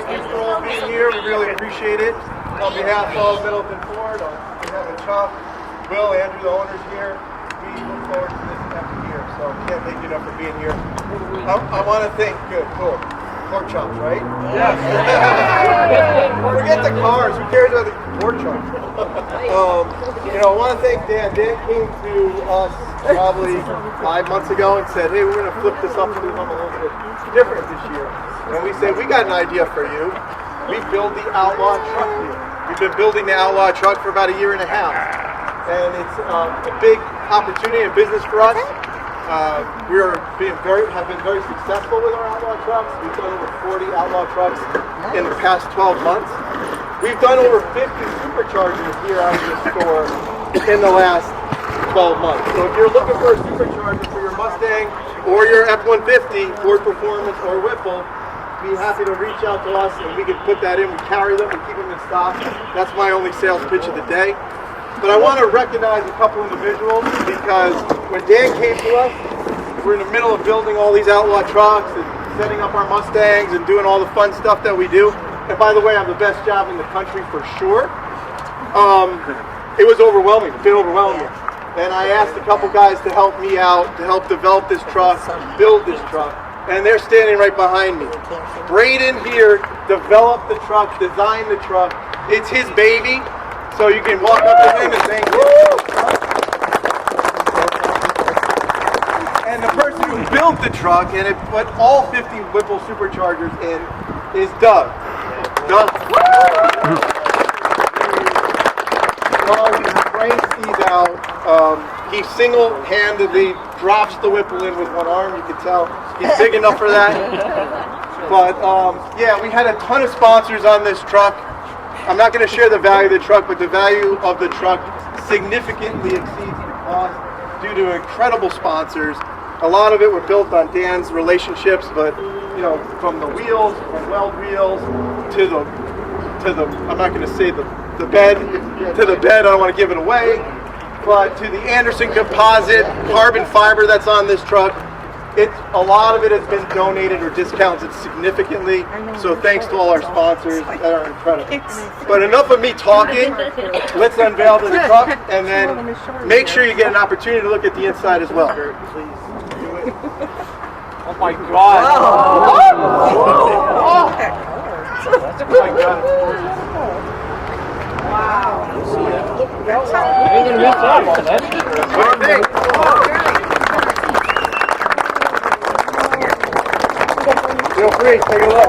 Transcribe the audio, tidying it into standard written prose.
you for all being here. We really appreciate it. On behalf of Middleton Ford, on behalf of Chuck, Will, Andrew, the owners here, we look forward to this every year. So can't thank you enough for being here. I want to thank, cool. Pork chops, right? Yes. Forget the cars. Who cares about the pork chops? I want to thank Dan. Dan came to us probably 5 months ago and said, hey, we're going to flip this up to do something a little bit different this year. And we said, we got an idea for you. We build the Outlaw truck here. We've been building the Outlaw truck for about a year and a half. And it's a big opportunity and business for us. We have been very successful with our Outlaw trucks. We've done over 40 Outlaw trucks in the past 12 months. We've done over 50 superchargers here out of the store in the last 12 months. So if you're looking for a supercharger for your Mustang or your F-150, Ford Performance or Whipple, be happy to reach out to us and we can put that in. We carry them, we keep them in stock. That's my only sales pitch of the day. But I want to recognize a couple individuals because when Dan came to us, we're in the middle of building all these Outlaw trucks and setting up our Mustangs and doing all the fun stuff that we do. And by the way, I have the best job in the country for sure. It was overwhelming, a bit overwhelming. And I asked a couple guys to help me out, to help develop this truck, build this truck. And they're standing right behind me. Braden here developed the truck, designed the truck. It's his baby. So you can walk up to him and thank him. And the person who built the truck and it put all 50 Whipple superchargers in is Doug. Doug. Brains these out. He single-handedly drops the Whipple in with one arm. You can tell he's big enough for that. But yeah, we had a ton of sponsors on this truck. I'm not going to share the value of the truck, but the value of the truck significantly exceeds the cost due to incredible sponsors. A lot of it were built on Dan's relationships, but from the wheels, from Weld wheels to the I'm not going to say the bed, to the bed. I don't want to give it away, but to the Anderson composite carbon fiber that's on this truck. A lot of it has been donated or discounted significantly, so thanks to all our sponsors that are incredible. But enough of me talking, let's unveil the truck and then make sure you get an opportunity to look at the inside as well. Oh my God! Oh my God! Wow! What do you think? Feel free, take a look.